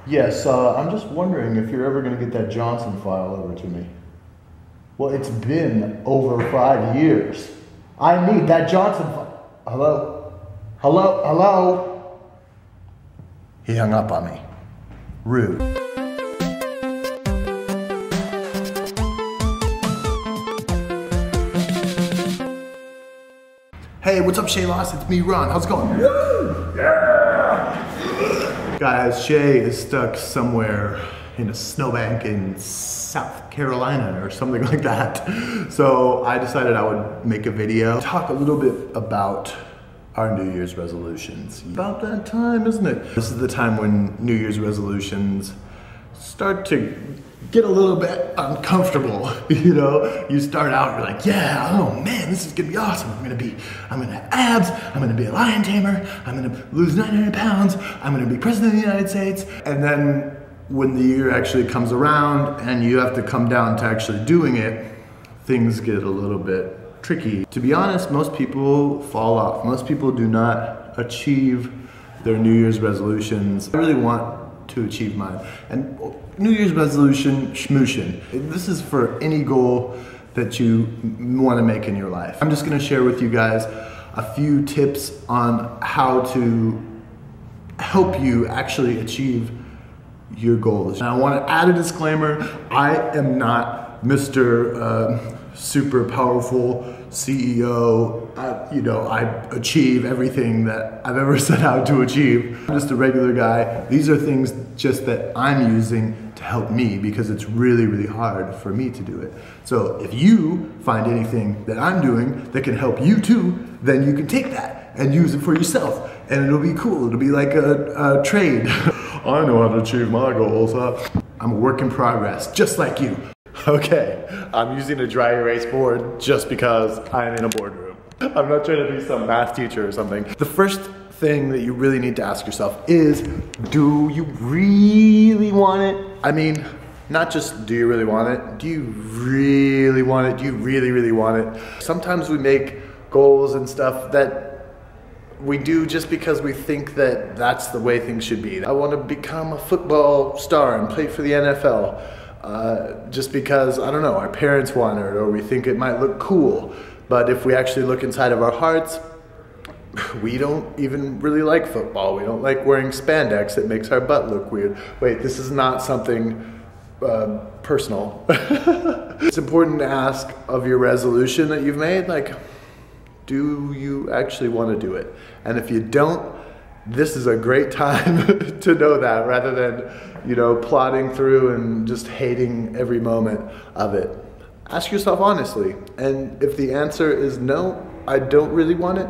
Yes, I'm just wondering if you're ever going to get that Johnson file over to me. Well, it's been over 5 years. I need that Johnson file. Hello? Hello? Hello? He hung up on me. Rude. Hey, what's up, ShayLoss? It's me, Ron. How's it going? Woo! Yeah! Guys, Shay is stuck somewhere in a snowbank in South Carolina or something like that. So I decided I would make a video, talk a little bit about our New Year's resolutions. About that time, isn't it? This is the time when New Year's resolutions start to get a little bit uncomfortable, you know? You start out, you're like, yeah, oh man, this is gonna be awesome. I'm gonna have abs, I'm gonna be a lion tamer, I'm gonna lose 900 pounds, I'm gonna be president of the United States. And then when the year actually comes around and you have to come down to actually doing it, things get a little bit tricky. To be honest, most people fall off. Most people do not achieve their New Year's resolutions. I really want to achieve mine. And New Year's resolution, shmooshin'. This is for any goal that you want to make in your life. I'm just going to share with you guys a few tips on how to help you actually achieve your goals. And I want to add a disclaimer. I am not Mr. Super powerful CEO. I achieve everything that I've ever set out to achieve. I'm just a regular guy. These are things just that I'm using to help me because it's really, really hard for me to do it. So if you find anything that I'm doing that can help you too, then you can take that and use it for yourself. And it'll be cool. It'll be like a trade. I know how to achieve my goals. I'm a work in progress, just like you. Okay, I'm using a dry erase board just because I'm in a boardroom. I'm not trying to be some math teacher or something. The first thing that you really need to ask yourself is, do you really want it? I mean, not just do you really want it, do you really want it? Do you really, really want it? Sometimes we make goals and stuff that we do just because we think that that's the way things should be. I want to become a football star and play for the NFL. Just because, I don't know, our parents want it or we think it might look cool. But if we actually look inside of our hearts, we don't even really like football. We don't like wearing spandex. It makes our butt look weird. Wait, this is not something personal. It's important to ask of your resolution that you've made, like, do you actually want to do it? And if you don't, this is a great time to know that rather than, you know, plodding through and just hating every moment of it. Ask yourself honestly. And if the answer is no, I don't really want it,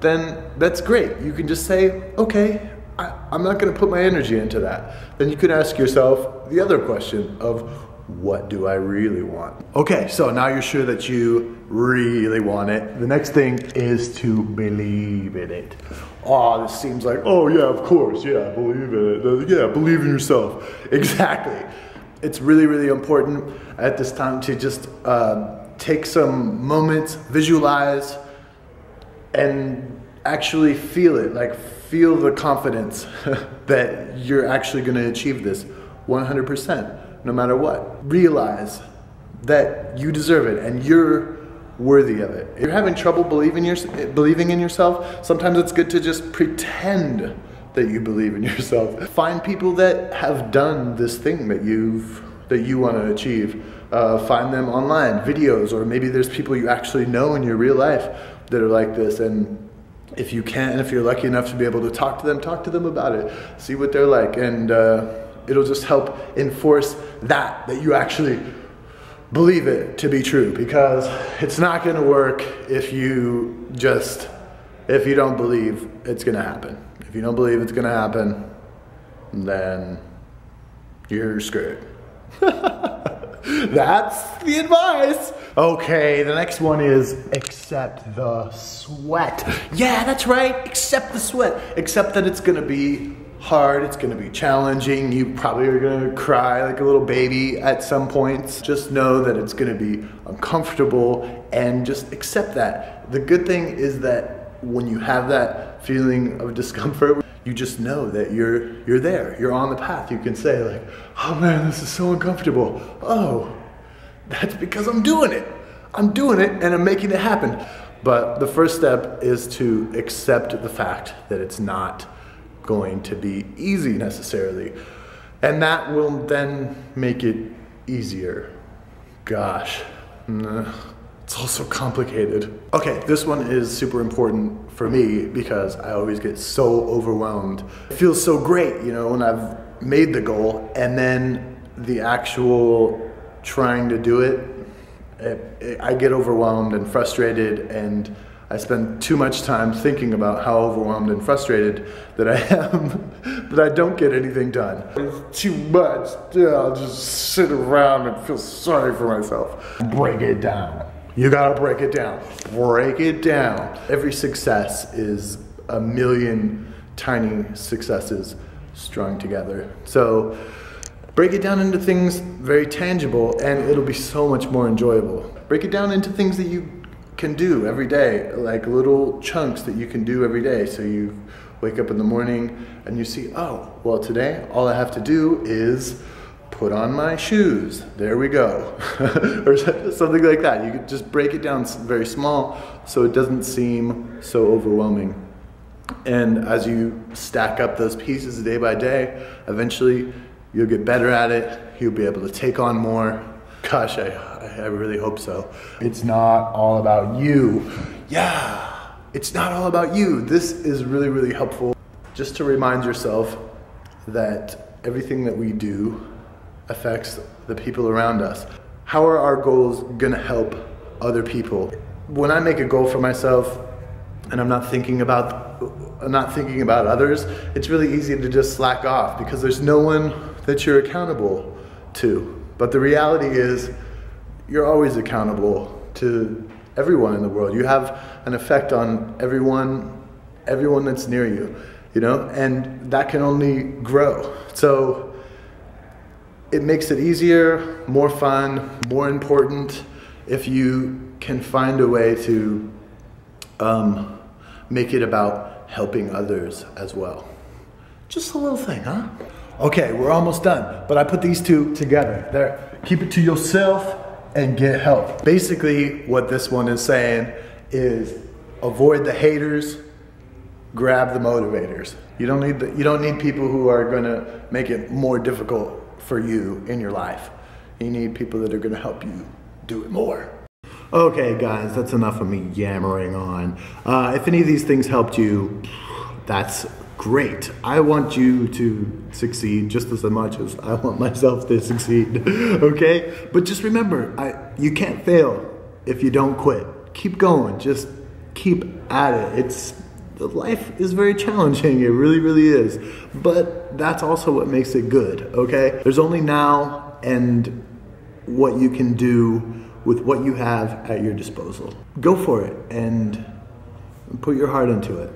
then that's great. You can just say, okay, I'm not going to put my energy into that. Then you can ask yourself the other question of, what do I really want? Okay, so now you're sure that you really want it. The next thing is to believe in it. Oh, this seems like, oh yeah, of course, yeah, believe in it. Yeah, believe in yourself. Exactly. It's really, really important at this time to just take some moments, visualize, and actually feel it. Like, feel the confidence that you're actually gonna achieve this 100%. No matter what. Realize that you deserve it and you're worthy of it. If you're having trouble believing in yourself, sometimes it's good to just pretend that you believe in yourself. Find people that have done this thing that you want to achieve. Find them online, videos, or maybe there's people you actually know in your real life that are like this. And if you can, if you're lucky enough to be able to talk to them about it. See what they're like, and it'll just help enforce that you actually believe it to be true, because it's not gonna work if you don't believe it's gonna happen. If you don't believe it's gonna happen, then you're screwed. That's the advice. Okay, the next one is accept the sweat. Yeah, that's right, accept the sweat. Accept that it's gonna be hard, it's gonna be challenging, you probably are gonna cry like a little baby at some points. Just know that it's gonna be uncomfortable and just accept that. The good thing is that when you have that feeling of discomfort, you just know that you're there. You're on the path. You can say like, oh man, this is so uncomfortable. Oh, that's because I'm doing it. I'm doing it and I'm making it happen. But the first step is to accept the fact that it's not going to be easy necessarily. And that will then make it easier. Gosh, it's all so complicated. Okay, this one is super important for me because I always get so overwhelmed. It feels so great, you know, when I've made the goal and then the actual trying to do it, I get overwhelmed and frustrated, and I spend too much time thinking about how overwhelmed and frustrated that I am that I don't get anything done. It's too much. Yeah, I'll just sit around and feel sorry for myself. Break it down. You gotta break it down. Break it down. Every success is a million tiny successes strung together. So break it down into things very tangible and it'll be so much more enjoyable. Break it down into things that you can do every day, like little chunks that you can do every day. So you wake up in the morning and you see, oh, well today all I have to do is put on my shoes. There we go. Or something like that. You could just break it down very small so it doesn't seem so overwhelming. And as you stack up those pieces day by day, eventually you'll get better at it. You'll be able to take on more. Gosh, I really hope so. It's not all about you. Yeah, it's not all about you. This is really, really helpful. Just to remind yourself that everything that we do affects the people around us. How are our goals gonna help other people? When I make a goal for myself and I'm not thinking about others, it's really easy to just slack off because there's no one that you're accountable to. But the reality is you're always accountable to everyone in the world. You have an effect on everyone that's near you, you know, and that can only grow. So it makes it easier, more fun, more important if you can find a way to make it about helping others as well. Just a little thing, huh? Okay, we're almost done, but I put these two together. There, keep it to yourself and get help. Basically, what this one is saying is avoid the haters, grab the motivators. You don't need people who are gonna make it more difficult for you in your life. You need people that are gonna help you do it more. Okay guys, that's enough of me yammering on. If any of these things helped you, that's great. I want you to succeed just as much as I want myself to succeed, okay? But just remember, you can't fail if you don't quit. Keep going, just keep at it. Life is very challenging, it really, really is. But that's also what makes it good, okay? There's only now and what you can do with what you have at your disposal. Go for it and put your heart into it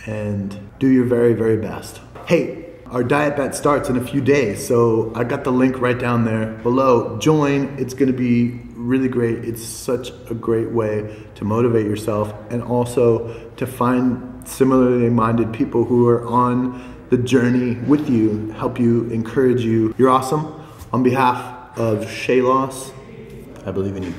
and do your very, very best. Hey, our diet bet starts in a few days, so I got the link right down there below. Join, it's gonna be really great. It's such a great way to motivate yourself and also to find similarly minded people who are on the journey with you, help you, encourage you. You're awesome. On behalf of ShayLoss, I believe in you.